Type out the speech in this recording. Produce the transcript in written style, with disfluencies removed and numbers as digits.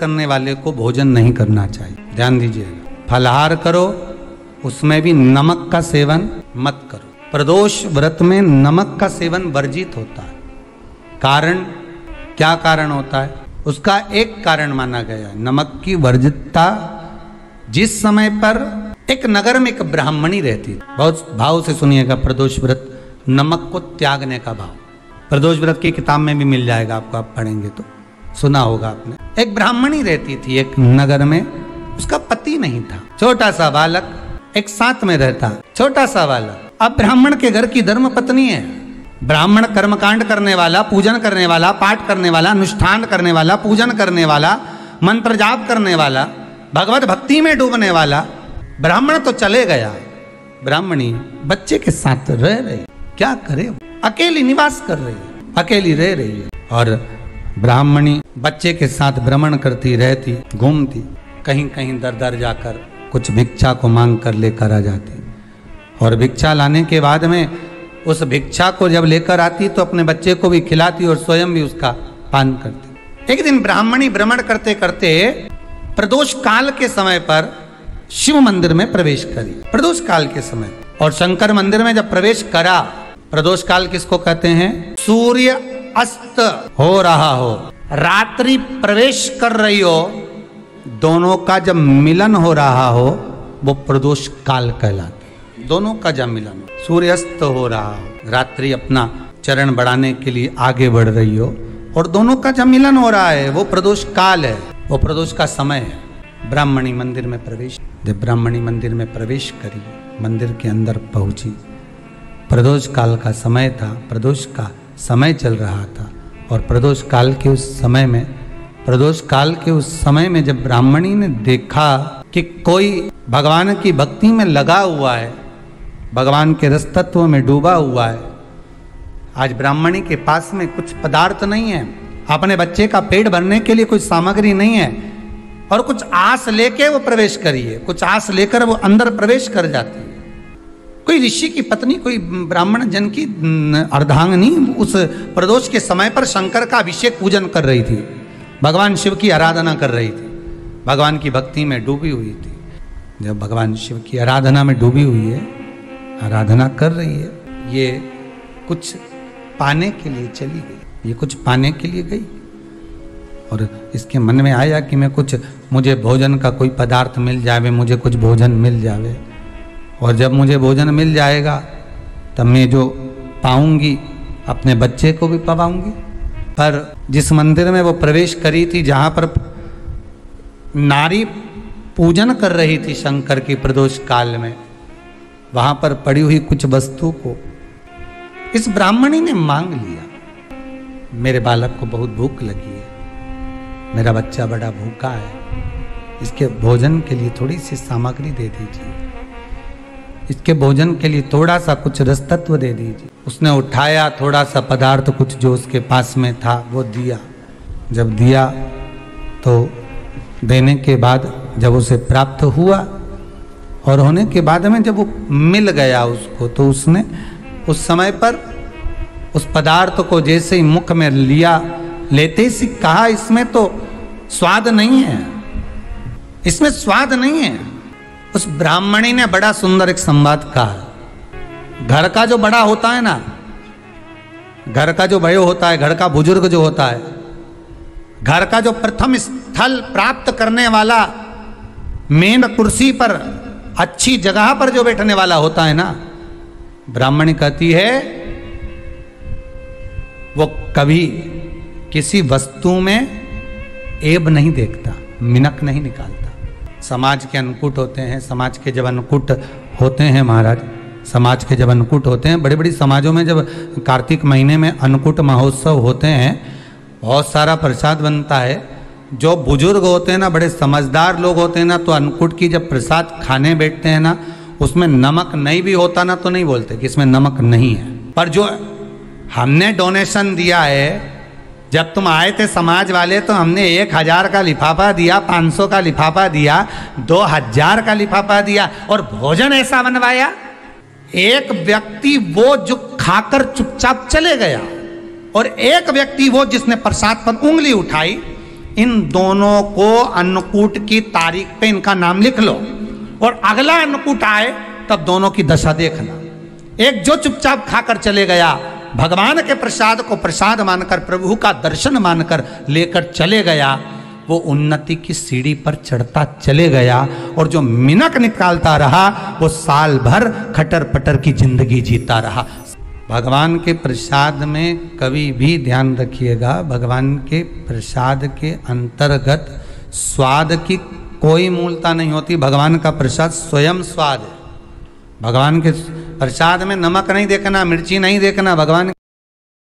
करने वाले को भोजन नहीं करना चाहिए। ध्यान दीजिएगा, फलाहार करो, उसमें भी नमक का सेवन मत करो। प्रदोष व्रत में नमक का सेवन वर्जित होता है। कारण, क्या कारण होता है? उसका एक कारण माना गया है नमक की वर्जितता। जिस समय पर एक नगर में एक ब्राह्मणी रहती, बहुत भाव से सुनिएगा, प्रदोष व्रत नमक को त्यागने का भाव प्रदोष व्रत की किताब में भी मिल जाएगा आपको, आप पढ़ेंगे तो सुना होगा आपने। एक ब्राह्मणी रहती थी एक नगर में, उसका पति नहीं था, छोटा सा बालक एक साथ में रहता, छोटा सा बालक। अब ब्राह्मण के घर की धर्म पत्नी है, ब्राह्मण कर्मकांड करने वाला, पूजन करने वाला, पाठ करने वाला, अनुष्ठान करने वाला, पूजन करने वाला, मंत्र जाप करने वाला, भगवत भक्ति में डूबने वाला। ब्राह्मण तो चले गया, ब्राह्मणी बच्चे के साथ रह रही, क्या करे, अकेली निवास कर रही है, अकेली रह रही है। और ब्राह्मणी बच्चे के साथ भ्रमण करती रहती, घूमती, कहीं कहीं दर दर जाकर कुछ भिक्षा को मांग कर लेकर आ जाती, और भिक्षा लाने के बाद में उस भिक्षा को जब लेकर आती तो अपने बच्चे को भी खिलाती और स्वयं भी उसका पान करती। एक दिन ब्राह्मणी भ्रमण करते करते प्रदोष काल के समय पर शिव मंदिर में प्रवेश करी, प्रदोष काल के समय, और शंकर मंदिर में जब प्रवेश करा, प्रदोष काल किसको कहते हैं? सूर्य अस्त हो रहा हो, रात्रि प्रवेश कर रही हो, दोनों का जब मिलन हो रहा हो वो प्रदोष काल कहलाता है। दोनों का जब मिलन हो, सूर्यास्त हो रहा हो, रात्रि अपना चरण बढ़ाने के लिए आगे बढ़ रही हो, और दोनों का जब मिलन हो रहा है वो प्रदोष काल है, वो प्रदोष का समय है। ब्राह्मणी मंदिर में प्रवेश, जब ब्राह्मणी मंदिर में प्रवेश करी, मंदिर के अंदर पहुंची, प्रदोष काल का समय था, प्रदोष का समय चल रहा था, और प्रदोष काल के उस समय में, प्रदोष काल के उस समय में जब ब्राह्मणी ने देखा कि कोई भगवान की भक्ति में लगा हुआ है, भगवान के रस तत्व में डूबा हुआ है। आज ब्राह्मणी के पास में कुछ पदार्थ नहीं है, अपने बच्चे का पेट भरने के लिए कोई सामग्री नहीं है, और कुछ आस लेके वो प्रवेश करिए, कुछ आस लेकर वो अंदर प्रवेश कर जाती है। कोई ऋषि की पत्नी, कोई ब्राह्मण जन की अर्धांगिनी उस प्रदोष के समय पर शंकर का अभिषेक पूजन कर रही थी, भगवान शिव की आराधना कर रही थी, भगवान की भक्ति में डूबी हुई थी। जब भगवान शिव की आराधना में डूबी हुई है, आराधना कर रही है, ये कुछ पाने के लिए चली गई, ये कुछ पाने के लिए गई, और इसके मन में आया कि मैं कुछ, मुझे भोजन का कोई पदार्थ मिल जावे, मुझे कुछ भोजन मिल जावे, और जब मुझे भोजन मिल जाएगा तब मैं जो पाऊंगी अपने बच्चे को भी पाऊंगी। पर जिस मंदिर में वो प्रवेश करी थी, जहाँ पर नारी पूजन कर रही थी शंकर की प्रदोष काल में, वहाँ पर पड़ी हुई कुछ वस्तु को इस ब्राह्मणी ने मांग लिया। मेरे बालक को बहुत भूख लगी है, मेरा बच्चा बड़ा भूखा है, इसके भोजन के लिए थोड़ी सी सामग्री दे दीजिए, इसके भोजन के लिए थोड़ा सा कुछ रस तत्व दे दीजिए। उसने उठाया थोड़ा सा पदार्थ, कुछ जो उसके पास में था वो दिया। जब दिया तो देने के बाद जब उसे प्राप्त हुआ, और होने के बाद में जब वो मिल गया उसको, तो उसने उस समय पर उस पदार्थ को जैसे ही मुख में लिया, लेते ही कहा, इसमें तो स्वाद नहीं है, इसमें स्वाद नहीं है। उस ब्राह्मणी ने बड़ा सुंदर एक संवाद कहा। घर का जो बड़ा होता है ना, घर का जो बड़े होता है, घर का बुजुर्ग जो होता है, घर का जो प्रथम स्थल प्राप्त करने वाला, मेन कुर्सी पर, अच्छी जगह पर जो बैठने वाला होता है ना, ब्राह्मणी कहती है वो कभी किसी वस्तु में ऐब नहीं देखता, मिनक नहीं निकालता। समाज के अन्नकूट होते हैं, समाज के जब अन्नकूट होते हैं महाराज, समाज के जब अन्नकूट होते हैं, बड़ी बड़ी समाजों में जब कार्तिक महीने में अन्नकूट महोत्सव होते हैं, बहुत सारा प्रसाद बनता है। जो बुजुर्ग होते हैं ना, बड़े समझदार लोग होते हैं ना, तो अन्नकूट की जब प्रसाद खाने बैठते हैं ना, उसमें नमक नहीं भी होता ना, तो नहीं बोलते कि इसमें नमक नहीं है। पर जो हमने डोनेशन दिया है, जब तुम आए थे समाज वाले, तो हमने 1000 का लिफाफा दिया, 500 का लिफाफा दिया, 2000 का लिफाफा दिया, और भोजन ऐसा बनवाया। एक व्यक्ति वो जो खाकर चुपचाप चले गया, और एक व्यक्ति वो जिसने प्रसाद पर उंगली उठाई, इन दोनों को अन्नकूट की तारीख पे इनका नाम लिख लो, और अगला अन्नकूट आए तब दोनों की दशा देखना। एक जो चुपचाप खाकर चले गया, भगवान के प्रसाद को प्रसाद मानकर, प्रभु का दर्शन मानकर लेकर चले गया, वो उन्नति की सीढ़ी पर चढ़ता चले गया, और जो मिनक निकालता रहा वो साल भर खटर पटर की जिंदगी जीता रहा। भगवान के प्रसाद में कभी भी ध्यान रखिएगा, भगवान के प्रसाद के अंतर्गत स्वाद की कोई मूलता नहीं होती। भगवान का प्रसाद स्वयं स्वाद है। भगवान के प्रसाद में नमक नहीं देखना, मिर्ची नहीं देखना, भगवान